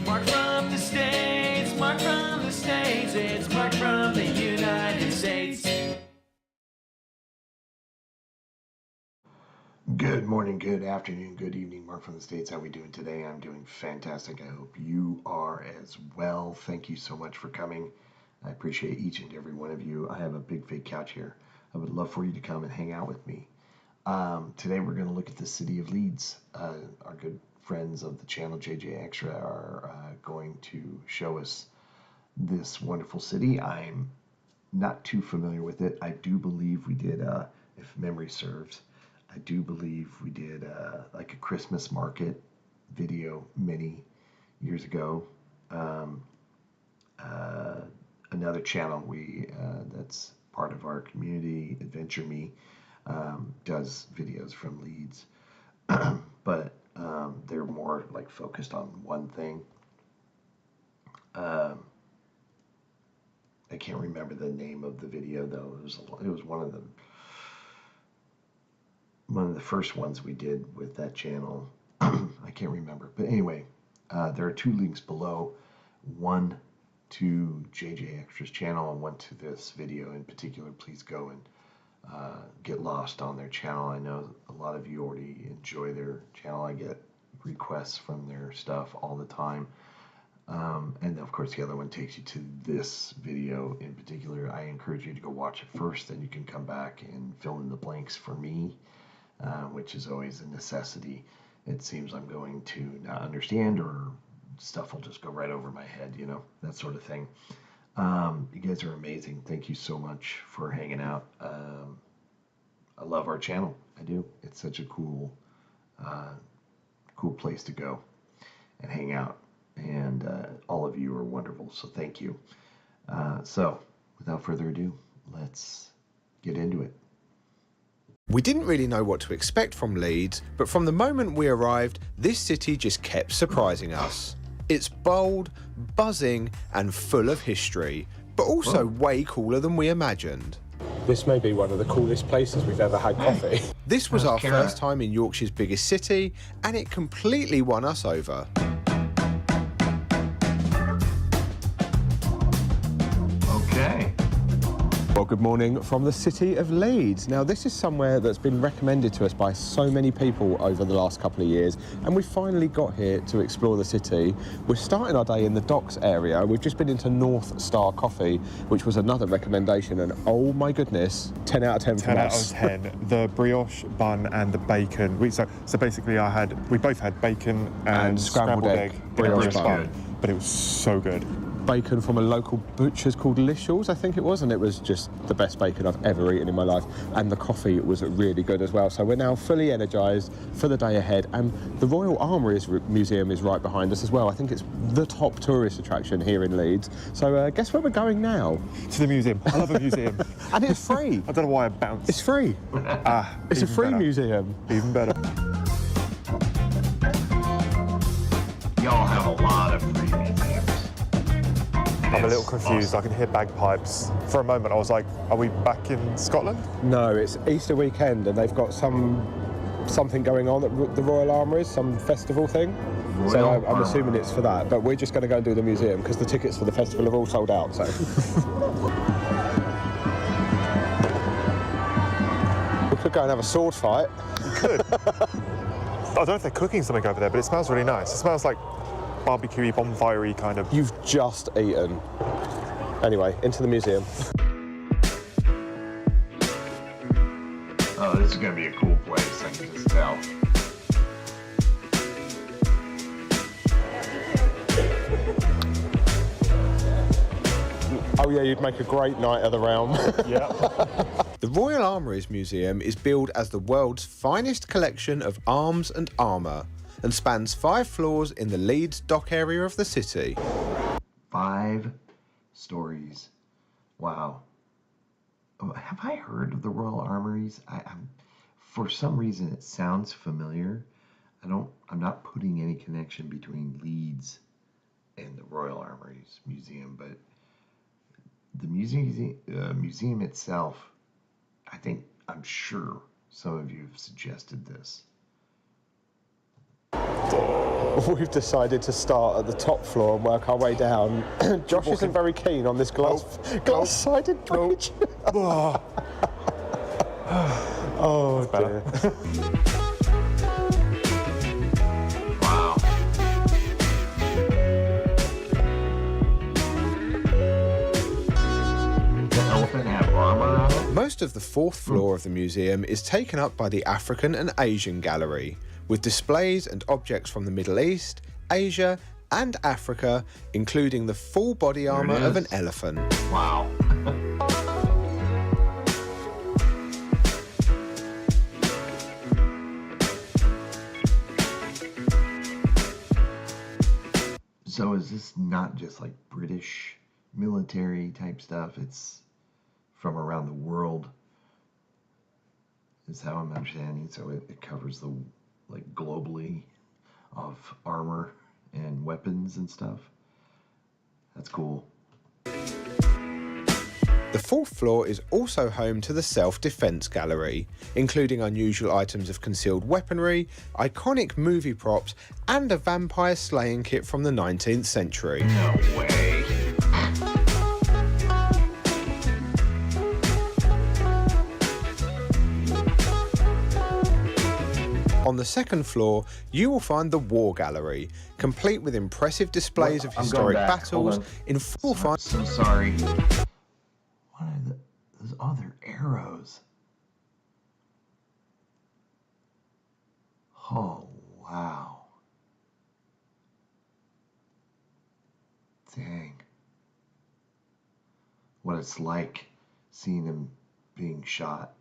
Mark from the States, Mark from the States, it's Mark from the United States. Good morning, good afternoon, good evening, Mark from the States. How are we doing today? I'm doing fantastic. I hope you are as well. Thank you so much for coming. I appreciate each and every one of you. I have a big fake couch here. I would love for you to come and hang out with me. Today we're going to look at the city of Leeds. Our good friends of the channel JJ Extra are going to show us this wonderful city. I'm not too familiar with it. I do believe we did, if memory serves, I do believe we did like a Christmas market video many years ago. Another channel that's part of our community, Adventure Me, does videos from Leeds, but they're more like focused on one thing. I can't remember the name of the video though. It was one of the first ones we did with that channel. I can't remember, but anyway, there are two links below, one to JJ Extra's channel and one to this video in particular. Please go and get lost on their channel. I know a lot of you already enjoy their channel. I get requests from their stuff all the time. And of course the other one takes you to this video in particular. I encourage you to go watch it first, then you can come back and fill in the blanks for me, which is always a necessity. It seems I'm going to not understand, or stuff will just go right over my head, you know, that sort of thing. You guys are amazing. Thank you so much for hanging out. I love our channel. I do. It's such a cool place to go and hang out. And all of you are wonderful, so thank you. So, without further ado, let's get into it. We didn't really know what to expect from Leeds, but from the moment we arrived, this city just kept surprising us. It's bold, buzzing, and full of history, but also way cooler than we imagined. This may be one of the coolest places we've ever had coffee. This was our first time in Yorkshire's biggest city, and it completely won us over. Okay. Well, good morning from the city of Leeds. Now, this is somewhere that's been recommended to us by so many people over the last couple of years, and we finally got here to explore the city. We're starting our day in the docks area. We've just been into North Star Coffee, which was another recommendation, and oh my goodness, 10 out of 10 from us. 10 out of 10. The brioche bun and the bacon. So basically we both had bacon and scrambled egg brioche bun. But it was so good. Bacon from a local butcher's called Lishel's, I think it was, and it was just the best bacon I've ever eaten in my life. And the coffee was really good as well. So we're now fully energised for the day ahead, and the Royal Armory Museum is right behind us as well. I think it's the top tourist attraction here in Leeds. So guess where we're going now? To the museum. I love a museum. And it's free. I don't know why I bounced. It's free. It's a free museum. Even better. Y'all have a lot of free museums. I'm a little confused. I can hear bagpipes. For a moment, I was like, are we back in Scotland? No, it's Easter weekend, and they've got something going on at the Royal Armouries, some festival thing. So I'm assuming it's for that. But we're just going to go and do the museum because the tickets for the festival are all sold out. So we could go and have a sword fight. You could. I don't know if they're cooking something over there, but it smells really nice. It smells like barbecue-y, bonfire-y kind of. You've just eaten. Anyway, into the museum. Oh, this is going to be a cool place, I can just tell. Oh yeah, you'd make a great night of the realm. Yeah. The Royal Armouries Museum is billed as the world's finest collection of arms and armour, and spans 5 floors in the Leeds dock area of the city. 5 stories. Wow. Have I heard of the Royal Armories? For some reason it sounds familiar. I'm not putting any connection between Leeds and the Royal Armories Museum, but the museum itself, I'm sure some of you have suggested this. We've decided to start at the top floor and work our way down. Josh isn't very keen on this glass-sided bridge. Oh dear. Wow. The elephant have armor on it? Most of the fourth floor of the museum is taken up by the African and Asian gallery, with displays and objects from the Middle East, Asia, and Africa, including the full body armor of an elephant. Wow. So is this not just like British military type stuff? It's from around the world, is how I'm understanding. So it covers the, like, globally of armor and weapons and stuff. That's cool. The fourth floor is also home to the self-defense gallery, including unusual items of concealed weaponry, iconic movie props, and a vampire slaying kit from the 19th century. No way. On the second floor, you will find the War Gallery, complete with impressive displays of I'm historic going back. Hold battles on. in full fight. So sorry. What are those other arrows? Oh, wow. Dang. What it's like seeing him being shot.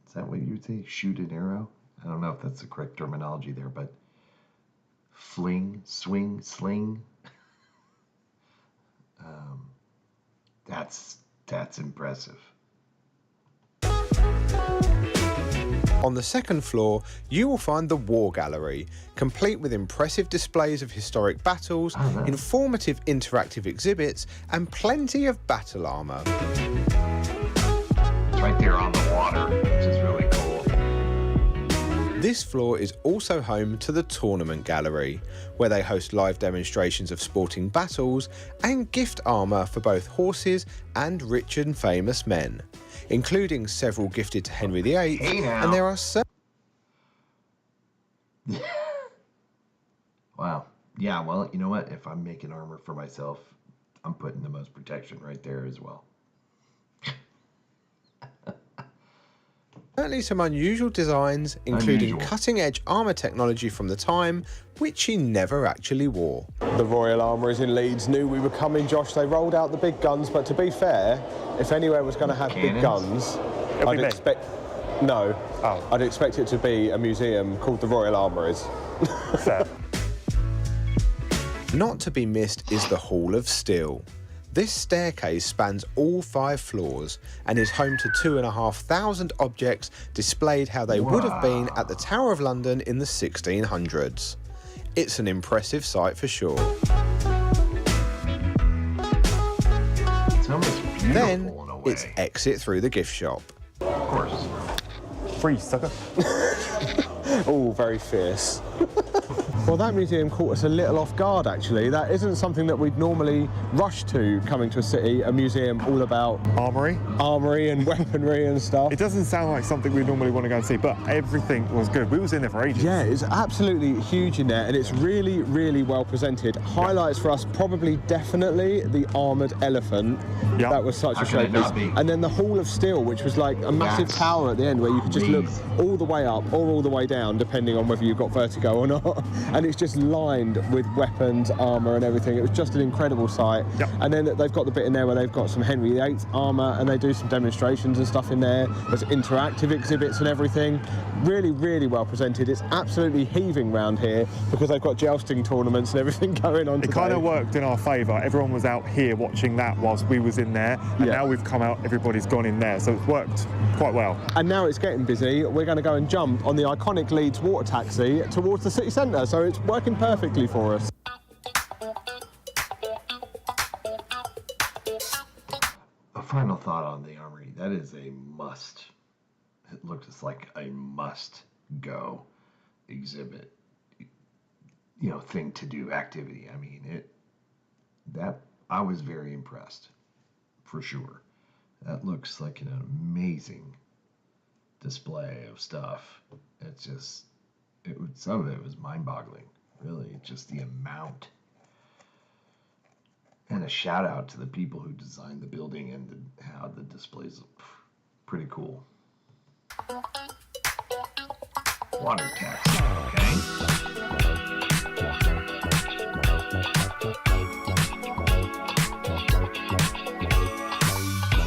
Is that what you would say? Shoot an arrow? I don't know if that's the correct terminology there, but fling, swing, sling. That's impressive. On the second floor, you will find the War Gallery, complete with impressive displays of historic battles, informative interactive exhibits, and plenty of battle armor. It's right there on the water, which is really cool. This floor is also home to the Tournament Gallery, where they host live demonstrations of sporting battles and gift armour for both horses and rich and famous men, including several gifted to Henry VIII, Hey now. and there are so Wow. Yeah, well, you know what? If I'm making armor for myself, I'm putting the most protection right there as well. certainly some unusual designs, including Unusual. cutting-edge armour technology from the time, which he never actually wore. The Royal Armouries in Leeds knew we were coming, Josh. They rolled out the big guns, but to be fair, if anywhere was going to have big Cannons? guns, It'll I'd be men. expect... No. Oh. I'd expect it to be a museum called the Royal Armouries. Fair. Not to be missed is the Hall of Steel. This staircase spans all 5 floors and is home to 2,500 objects displayed how they would have been at the Tower of London in the 1600s. It's an impressive sight for sure. It's almost beautiful Then in a way. it's exit through the gift shop. Of course. Free, sucker. Oh, very fierce. Well, that museum caught us a little off guard, actually. That isn't something that we'd normally rush to coming to a city, a museum all about Armory. armoury and weaponry and stuff. It doesn't sound like something we normally want to go and see, but everything was good. We was in there for ages. Yeah, it's absolutely huge in there, and it's really, really well presented. Highlights for us, probably definitely the armoured elephant. Yeah. That was such How a can it showpiece. not be? And then the Hall of Steel, which was like a massive That's tower at the end where you could just look crazy. all the way up or all the way down, depending on whether you've got vertigo or not. And it's just lined with weapons, armour and everything. It was just an incredible sight. Yep. And then they've got the bit in there where they've got some Henry VIII armour and they do some demonstrations and stuff in there. There's interactive exhibits and everything. Really, really well presented. It's absolutely heaving round here because they've got jousting tournaments and everything going on It today. kind of worked in our favour. Everyone was out here watching that whilst we was in there, and Yeah. now we've come out, everybody's gone in there, so it's worked quite well. And now it's getting busy. We're going to go and jump on the iconic Leeds water taxi towards the city centre, so it's working perfectly for us. A final thought on the Armory. That is a must. It looks like a must-go exhibit. thing to do activity. I mean, I was very impressed, for sure. That looks like an amazing display of stuff. Some of it was mind-boggling, really, just the amount. And a shout out to the people who designed the building and how the displays look. Pretty cool. Water taxi, okay?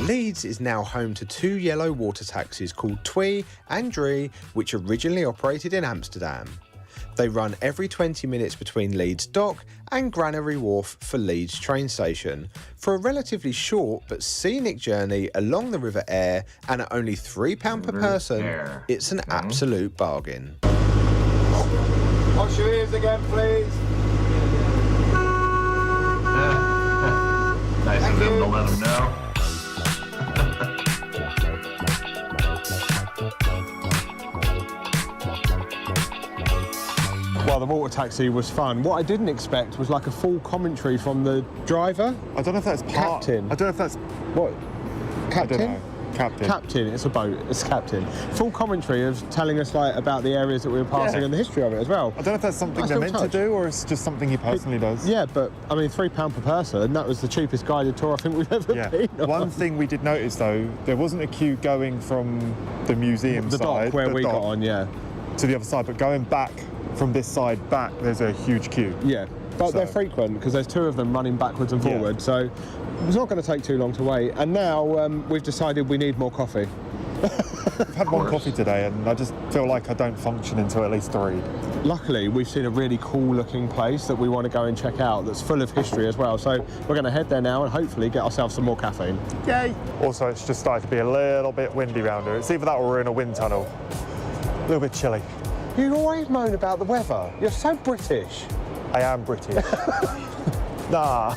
Leeds is now home to 2 yellow water taxis called Twee and Drie, which originally operated in Amsterdam. They run every 20 minutes between Leeds Dock and Granary Wharf for Leeds train station for a relatively short but scenic journey along the River Aire, and at only £3 per person, it's an absolute bargain. Wash your ears again, please. Nice of them to let them know. Well, the water taxi was fun. What I didn't expect was like a full commentary from the driver. I don't know if that's Captain. I don't know if that's... What? Captain? I don't know. Captain. Captain, it's a boat, it's captain. Full commentary of telling us like about the areas that we were passing and the history of it as well. I don't know if that's something they're meant to do or it's just something he personally does. Yeah, but I mean, £3 per person, that was the cheapest guided tour I think we've ever been on. One thing we did notice though, there wasn't a queue going from the museum the side, dock where we got on, yeah, to the other side, but going back from this side back, there's a huge queue. Yeah, but they're frequent because there's 2 of them running backwards and forwards, so it's not going to take too long to wait. And now we've decided we need more coffee. I've had one coffee today and I just feel like I don't function until at least 3. Luckily, we've seen a really cool looking place that we want to go and check out that's full of history as well. So we're going to head there now and hopefully get ourselves some more caffeine. Yay! Also, it's just started to be a little bit windy round here. It's either that or we're in a wind tunnel. A little bit chilly. You always moan about the weather. You're so British. I am British. Nah.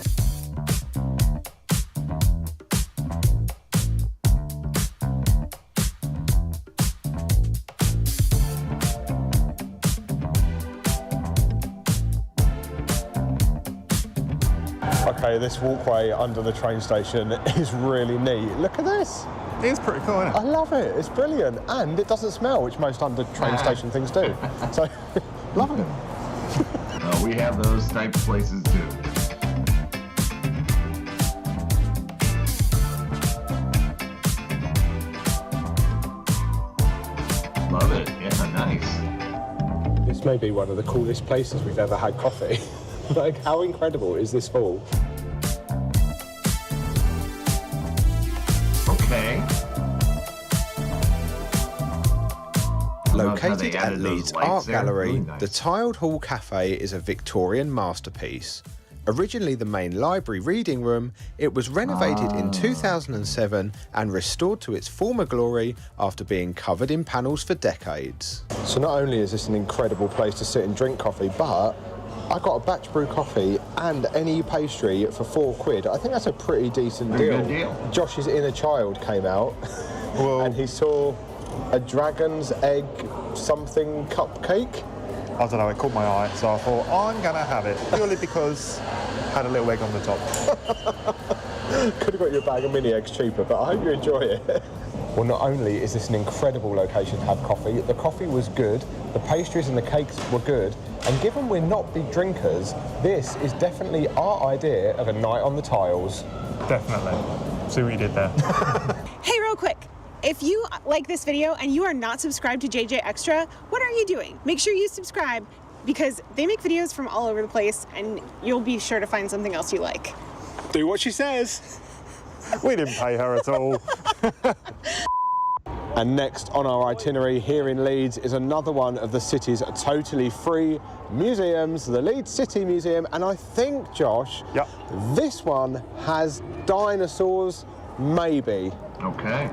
Okay, this walkway under the train station is really neat. Look at this. It is pretty cool, isn't it? I love it. It's brilliant. And it doesn't smell, which most under train station things do. So, love it. We have those type of places too. Love it. Yeah, nice. This may be one of the coolest places we've ever had coffee. Like, how incredible is this fall? Okay. Located at Leeds Art Gallery, the Tiled Hall Cafe is a Victorian masterpiece. Originally the main library reading room, it was renovated in 2007 and restored to its former glory after being covered in panels for decades. So not only is this an incredible place to sit and drink coffee, but I got a batch brew coffee and any pastry for £4. I think that's a pretty decent deal. Good deal. Josh's inner child came out and he saw a dragon's egg something cupcake. I don't know, it caught my eye, so I thought, I'm gonna have it, purely because it had a little egg on the top. Could have got you a bag of mini eggs cheaper, but I hope you enjoy it. Well, not only is this an incredible location to have coffee, the coffee was good, the pastries and the cakes were good, and given we're not big drinkers, this is definitely our idea of a night on the tiles. Definitely. See what you did there. Hey, real quick. If you like this video and you are not subscribed to JJ Extra, what are you doing? Make sure you subscribe because they make videos from all over the place and you'll be sure to find something else you like. Do what she says. We didn't pay her at all. And next on our itinerary here in Leeds is another one of the city's totally free museums, the Leeds City Museum, and I think, Josh, this one has dinosaurs, maybe. Okay.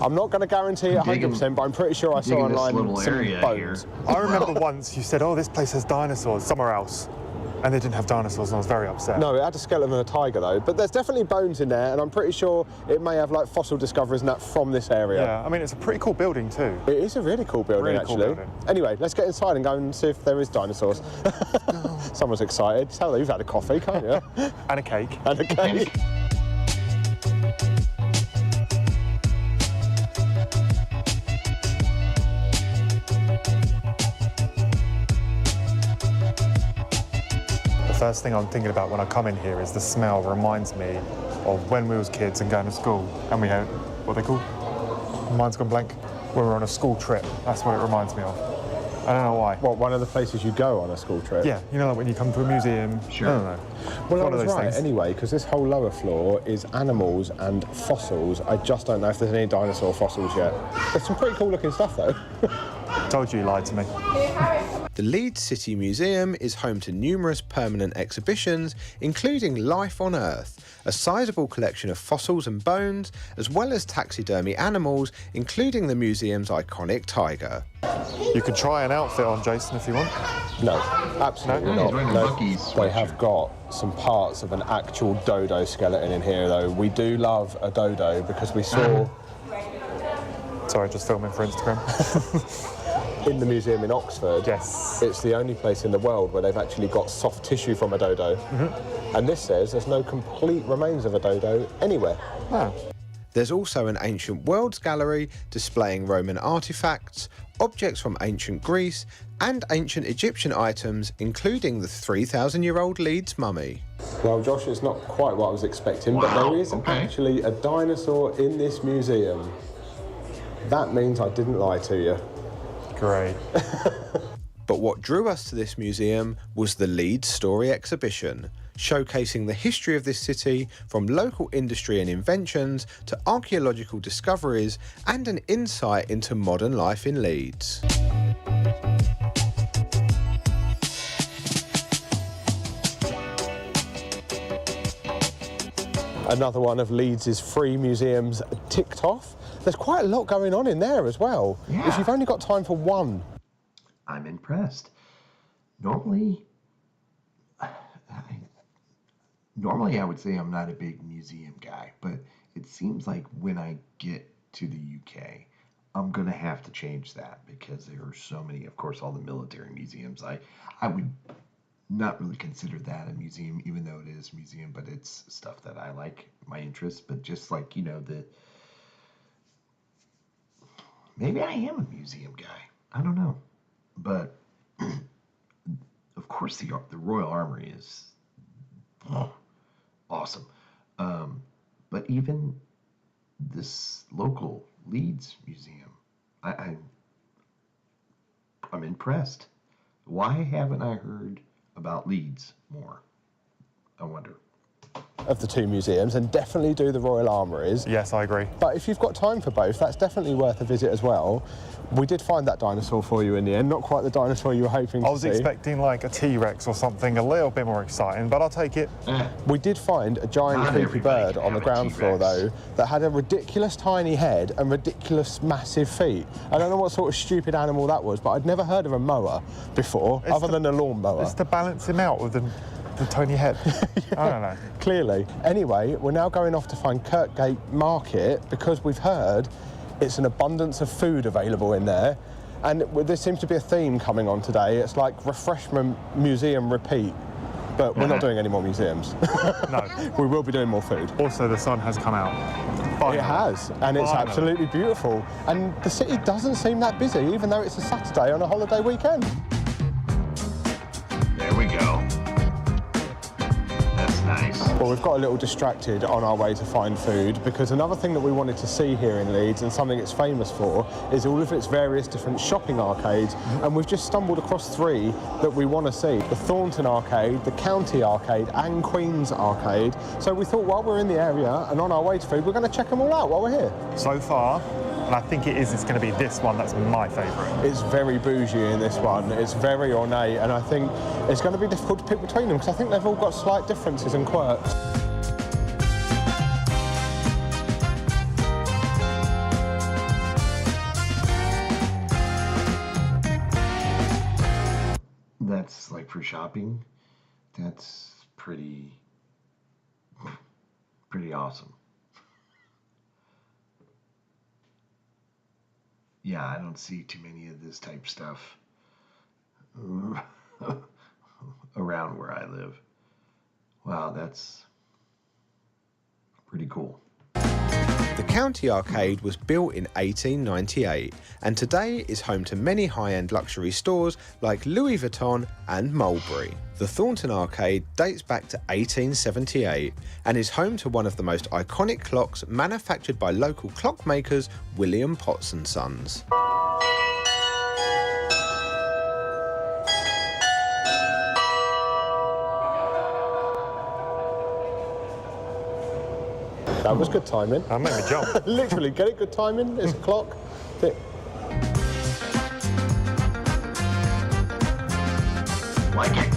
I'm not going to guarantee it 100%, but I'm pretty sure I saw online some bones. I remember once you said, oh, this place has dinosaurs somewhere else. And they didn't have dinosaurs and I was very upset. No, it had a skeleton and a tiger though, but there's definitely bones in there and I'm pretty sure it may have like fossil discoveries and that from this area. Yeah, I mean, it's a pretty cool building too. It is a really cool building, actually. Anyway, let's get inside and go and see if there is dinosaurs. Someone's excited. Tell you've had a coffee, can't you? And a cake. And a cake. The first thing I'm thinking about when I come in here is the smell reminds me of when we was kids and going to school and we had, what are they called? Mine's gone blank. When we were on a school trip, that's what it reminds me of. I don't know why. What, one of the places you go on a school trip? Yeah, you know, like when you come to a museum. Sure. I don't know. Well, I One of was those right things. anyway, because this whole lower floor is animals and fossils. I just don't know if there's any dinosaur fossils yet. There's some pretty cool looking stuff though. Told you lied to me. The Leeds City Museum is home to numerous permanent exhibitions, including Life on Earth, a sizable collection of fossils and bones, as well as taxidermy animals, including the museum's iconic tiger. You could try an outfit on, Jason, if you want. No, absolutely No, not. he's wearing a No, Buc-ee's they sweatshirt. have got some parts of an actual dodo skeleton in here though. We do love a dodo because we saw Sorry, just filming for Instagram. in the museum in Oxford, Yes. it's the only place in the world where they've actually got soft tissue from a dodo. And this says there's no complete remains of a dodo anywhere. Ah. There's also an ancient worlds gallery displaying Roman artifacts, objects from ancient Greece, and ancient Egyptian items, including the 3,000-year-old Leeds mummy. Well, Josh, it's not quite what I was expecting, but Wow, there is okay. actually a dinosaur in this museum. That means I didn't lie to you. Great. But what drew us to this museum was the Leeds Story exhibition, showcasing the history of this city from local industry and inventions to archaeological discoveries and an insight into modern life in Leeds. Another one of Leeds' free museums ticked off. There's quite a lot going on in there as well. Yeah. If you've only got time for one. I'm impressed. Normally, I would say I'm not a big museum guy, but it seems like when I get to the UK, I'm gonna have to change that because there are so many. Of course, all the military museums. I would not really consider that a museum, even though it is a museum, but it's stuff that I like, my interests. But just like maybe I am a museum guy. I don't know, but of course the Royal Armory is awesome. But even this local Leeds museum, I'm impressed. Why haven't I heard about Leeds more? I wonder. Of the two museums, and definitely do the Royal Armories. Yes, I agree. But if you've got time for both, that's definitely worth a visit as well. We did find that dinosaur for you in the end, not quite the dinosaur you were hoping to I was see. expecting like a T-Rex or something a little bit more exciting, but I'll take it. We did find a giant Not creepy everybody bird can on the have a ground floor T-Rex. though that had a ridiculous tiny head and ridiculous massive feet. I don't know what sort of stupid animal that was, but I'd never heard of a mower before, It's other than a lawnmower. It's to balance him out with the tiny head. I don't know. Clearly. Anyway, we're now going off to find Kirkgate Market because we've heard it's an abundance of food available in there. And there seems to be a theme coming on today. It's like refreshment museum repeat. But we're not doing any more museums. No. We will be doing more food. Also, the sun has come out. Finally. It has, and it's Finally. absolutely beautiful. And the city doesn't seem that busy, even though it's a Saturday on a holiday weekend. There we go. That's nice. Well, we've got a little distracted on our way to find food because another thing that we wanted to see here in Leeds and something it's famous for is all of its various different shopping arcades, and we've just stumbled across three that we want to see. The Thornton Arcade, the County Arcade and Queen's Arcade. So we thought while we're in the area and on our way to food, we're going to check them all out while we're here. So far, and I think it's going to be this one that's my favourite. It's very bougie in this one. It's very ornate, and I think it's going to be difficult to pick between them because I think they've all got slight differences and quirks. That's like for shopping. That's pretty awesome. Yeah, I don't see too many of this type stuff. around where I live. Wow, that's pretty cool. The County Arcade was built in 1898 and today is home to many high-end luxury stores like Louis Vuitton and Mulberry. The Thornton Arcade dates back to 1878 and is home to one of the most iconic clocks manufactured by local clockmakers William Potts & Sons. That was good timing. That made me jump. Literally, get it good timing. It's a clock. Like it.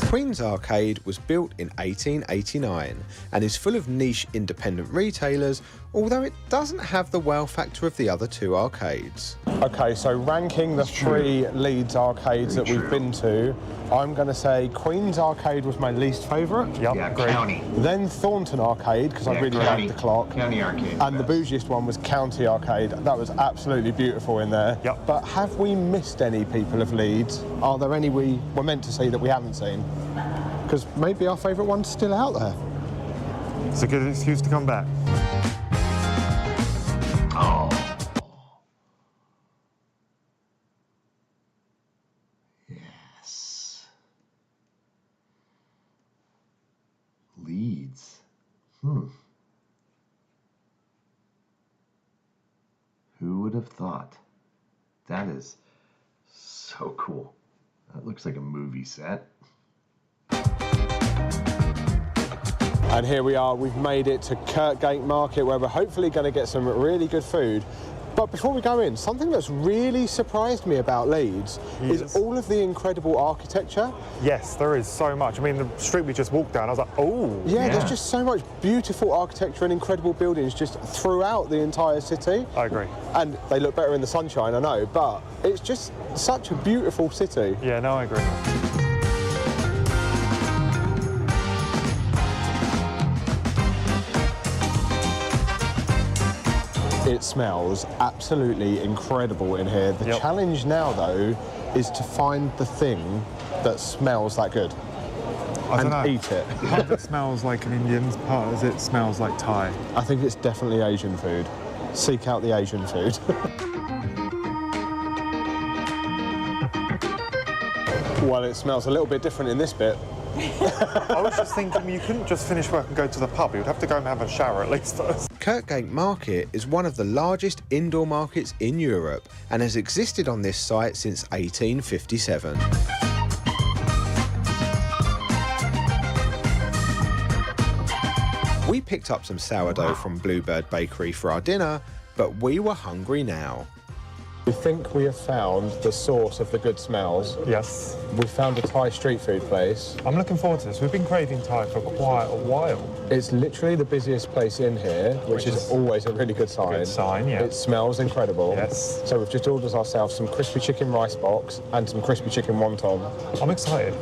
Queen's Arcade was built in 1889 and is full of niche independent retailers, although it doesn't have the wow factor of the other two arcades. Okay, so ranking the three Leeds arcades that we've been to, I'm going to say Queen's Arcade was my least favourite. Yep, Yeah, great. County. Then Thornton Arcade, because I Yeah, really County. liked the clock. County Arcade. And the bougiest one was County Arcade. That was absolutely beautiful in there. Yep. But have we missed any people of Leeds? Are there any we were meant to see that we haven't seen? Because maybe our favourite one's still out there. It's a good excuse to come back. Oh. Yes. Leeds. Who would have thought? That is so cool. That looks like a movie set. And here we are, we've made it to Kirkgate Market where we're hopefully going to get some really good food. But before we go in, something that's really surprised me about Leeds is all of the incredible architecture. Yes, there is so much. I mean, the street we just walked down, I was like, oh. Yeah, there's just so much beautiful architecture and incredible buildings just throughout the entire city. I agree. And they look better in the sunshine, I know, but it's just such a beautiful city. Yeah, no, I agree. It smells absolutely incredible in here. The challenge now, though, is to find the thing that smells that good and eat it. Part of it smells like an Indian, part of it smells like Thai. I think it's definitely Asian food. Seek out the Asian food. Well, it smells a little bit different in this bit. I was just thinking you couldn't just finish work and go to the pub. You'd have to go and have a shower at least first. Kirkgate Market is one of the largest indoor markets in Europe and has existed on this site since 1857. We picked up some sourdough from Bluebird Bakery for our dinner, but we were hungry now. We think we have found the source of the good smells. Yes. We found a Thai street food place. I'm looking forward to this. We've been craving Thai for quite a while. It's literally the busiest place in here, which is always a really good sign. Good sign, yeah. It smells incredible. Yes. So we've just ordered ourselves some crispy chicken rice box and some crispy chicken wonton. I'm excited.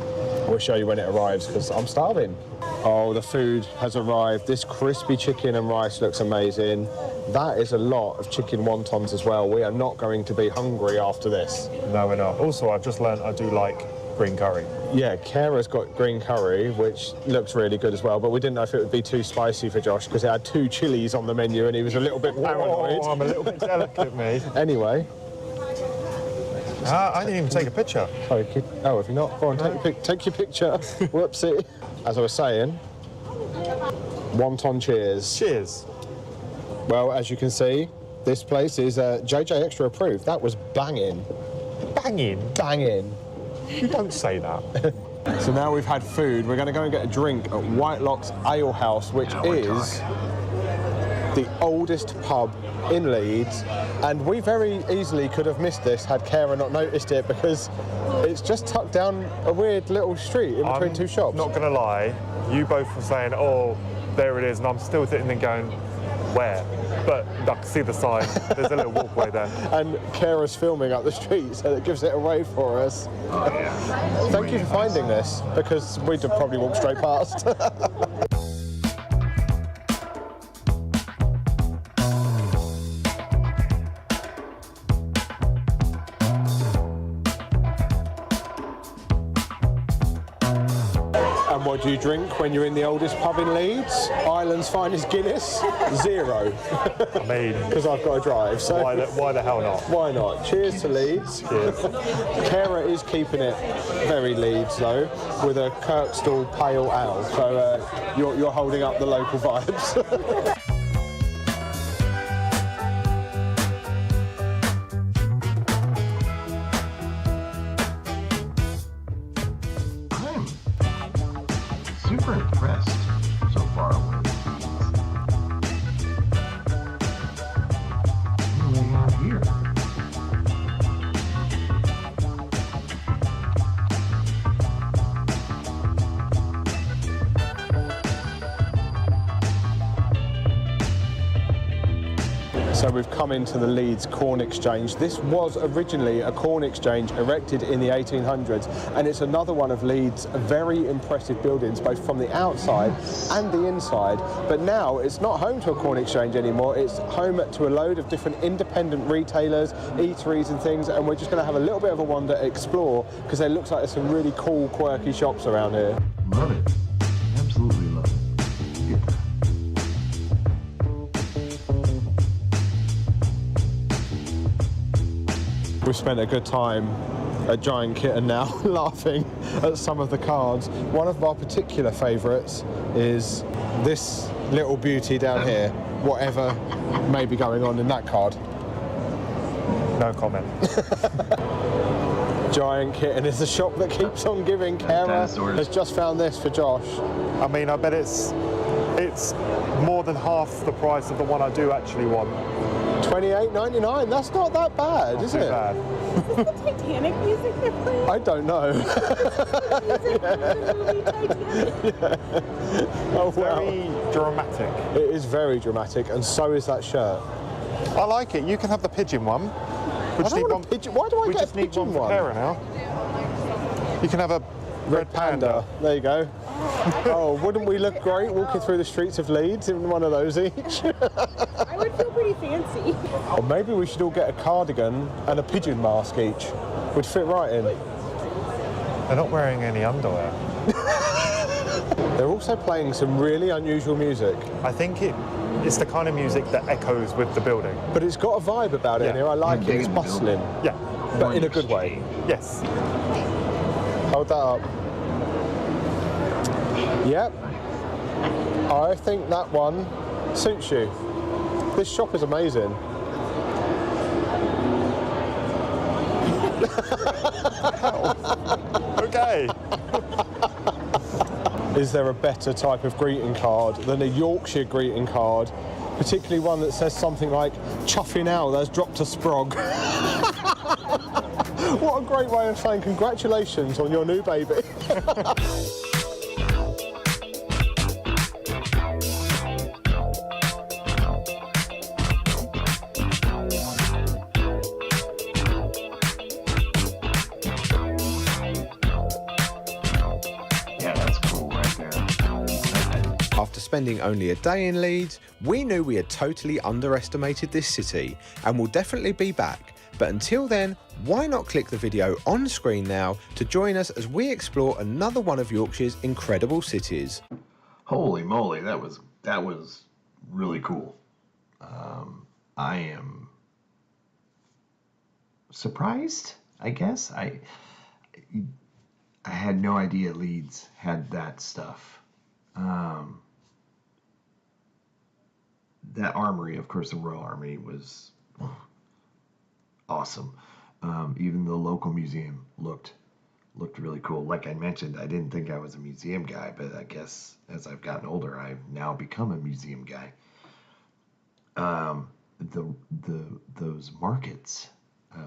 We'll show you when it arrives because I'm starving. Oh, the food has arrived. This crispy chicken and rice looks amazing. That is a lot of chicken wontons as well. We are not going to be hungry after this. No, we're not. Also, I've just learned I do like green curry. Yeah, Kara's got green curry, which looks really good as well, but we didn't know if it would be too spicy for Josh because it had 2 chilies on the menu and he was a little bit paranoid. Oh, I'm a little bit delicate, me. Anyway. I didn't even take a picture. Sorry, kid. Oh, if you're not, go on, take your picture. Whoopsie. As I was saying, wonton cheers. Cheers. Well, as you can see, this place is JJ Extra approved. That was banging. Banging. Banging. You don't say that. So now we've had food, we're going to go and get a drink at Whitelock's Ale House, which is the oldest pub in Leeds. And we very easily could have missed this had Kara not noticed it because it's just tucked down a weird little street in between 2 shops. Not going to lie, you both were saying, oh, there it is, and I'm still sitting there going, where? But I can see the sign. There's a little walkway there. And Kara's filming up the street, so it gives it away for us. Oh, yeah. Thank you for finding this, because we'd have probably walked straight past. And what do you drink when you're in the oldest pub in Leeds? Ireland's finest Guinness? 0. I mean, Because I've got to drive. So why the hell not? why not? Cheers to Leeds. Cheers. Kara is keeping it very Leeds though, with a Kirkstall Pale Ale. So you're holding up the local vibes. I'm super impressed so far with what do we have here? So we've come into the Leeds Corn Exchange. This was originally a corn exchange erected in the 1800s, and it's another one of Leeds' very impressive buildings, both from the outside and the inside. But now it's not home to a corn exchange anymore. It's home to a load of different independent retailers, eateries and things, and we're just going to have a little bit of a wander, explore, because there looks like there's some really cool, quirky shops around here. Love it. Absolutely love it. Get that. We've spent a good time at Giant Kitten now, laughing at some of the cards. One of our particular favourites is this little beauty down here, whatever may be going on in that card. No comment. Giant Kitten is the shop that keeps on giving. Kara Dinosaurs. has just found this for Josh. I mean, I bet it's more than half the price of the one I do actually want. $28.99, that's not that bad, Not is too it? bad. Is this the Titanic music they're playing? I don't know. Music from the movie Titanic. Oh, wow. Very dramatic. It is very dramatic, and so is that shirt. I like it. You can have the pigeon one. We I just don't need want a pigeon. Why do I We get just a need pigeon one for one? Kara now. You can have a red panda. There you go. Oh, wouldn't we look great walking through the streets of Leeds in one of those each? I would feel pretty fancy. Or maybe we should all get a cardigan and a pigeon mask each. Would fit right in. They're not wearing any underwear. They're also playing some really unusual music, I think it's the kind of music that echoes with the building. but it's got a vibe about it in Yeah. here. I like it. It's Big bustling, Yeah. but in a good way. Yes. Hold that up. Yep. I think that one suits you. This shop is amazing. Okay. Is there a better type of greeting card than a Yorkshire greeting card? Particularly one that says something like, "Chuffing out, there's dropped a sprog." What a great way of saying congratulations on your new baby. Yeah, that's cool right there. After spending only a day in Leeds, we knew we had totally underestimated this city and will definitely be back. But until then, why not click the video on screen now to join us as we explore another one of Yorkshire's incredible cities. Holy moly, that was really cool. I am surprised, I guess. I had no idea Leeds had that stuff. That Armory, of course, the Royal Armory was awesome. Even the local museum looked really cool. Like I mentioned, I didn't think I was a museum guy, but I guess as I've gotten older, I've now become a museum guy. Those markets,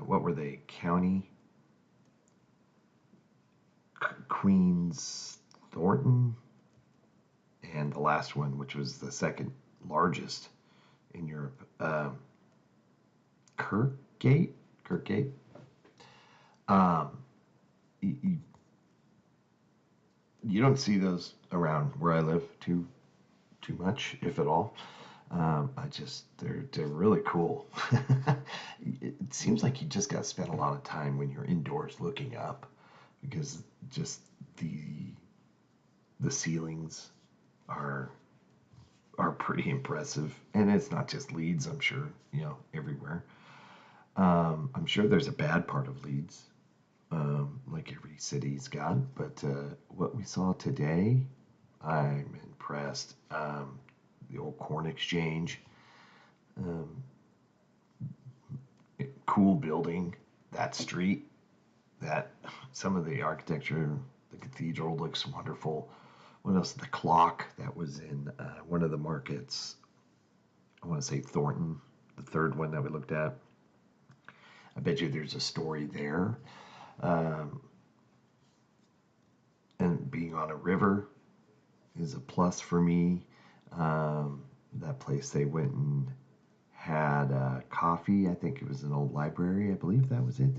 what were they? County, Queens, Thornton, and the last one, which was the second largest in Europe, Kirkgate. You don't see those around where I live too much, if at all. They're really cool. It seems like you just got to spend a lot of time when you're indoors looking up, because just the the ceilings are pretty impressive, and it's not just Leeds. I'm sure everywhere. I'm sure there's a bad part of Leeds, like every city's got. But what we saw today, I'm impressed. The old Corn Exchange, cool building. That street, that some of the architecture, the cathedral looks wonderful. What else? The clock that was in one of the markets. I want to say Thornton, the third one that we looked at. I bet you there's a story there. And being on a river is a plus for me. That place they went and had coffee. I think it was an old library. I believe that was it.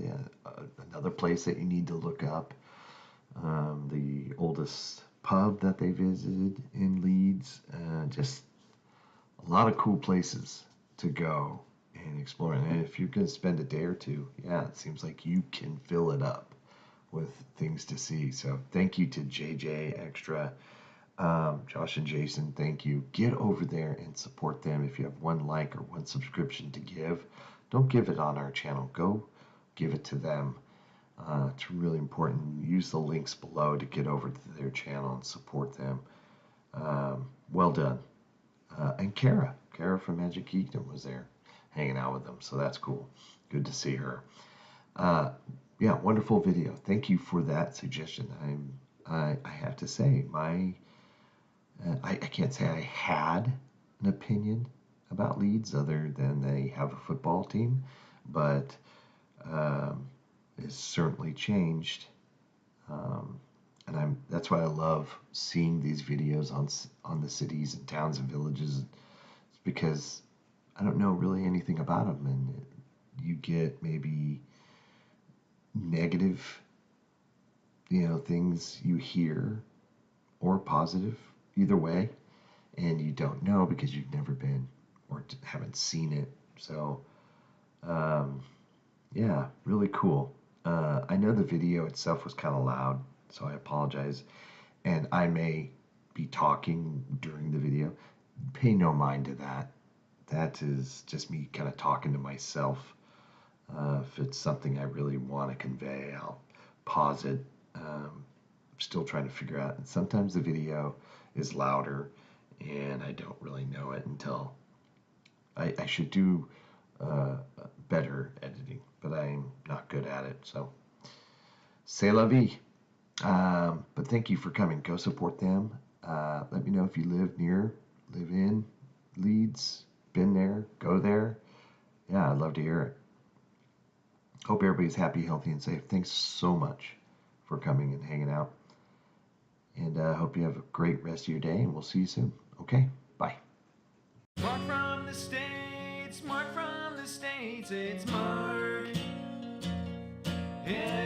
Another place that you need to look up. The oldest pub that they visited in Leeds. Just a lot of cool places to go and explore. And if you're going to spend a day or two, yeah, it seems like you can fill it up with things to see. So thank you to JJ Extra. Josh and Jason, thank you. Get over there and support them. If you have one like or one subscription to give, don't give it on our channel. Go give it to them. It's really important. Use the links below to get over to their channel and support them. Well done. And Kara from Magic Kingdom was there hanging out with them, so that's cool. Good to see her. Yeah, wonderful video. Thank you for that suggestion. I have to say, I can't say I had an opinion about Leeds other than they have a football team, but it's certainly changed. And that's why I love seeing these videos on the cities and towns and villages. It's because I don't know really anything about them, and you get maybe negative, things you hear, or positive, either way, and you don't know because you've never been or haven't seen it. So, yeah, really cool. I know the video itself was kind of loud, so I apologize, and I may be talking during the video. Pay no mind to that. That is just me kind of talking to myself. If it's something I really want to convey, I'll pause it. I'm still trying to figure out. And sometimes the video is louder, and I don't really know it until I should do better editing, but I'm not good at it. So, c'est la vie. But thank you for coming. Go support them. Let me know if you live in Leeds, been there, go there. Yeah, I'd love to hear it. Hope everybody's happy, healthy, and safe. Thanks so much for coming and hanging out. And hope you have a great rest of your day, and we'll see you soon. Okay, bye. Mark from the States, Mark from the States, it's Mark. Yeah.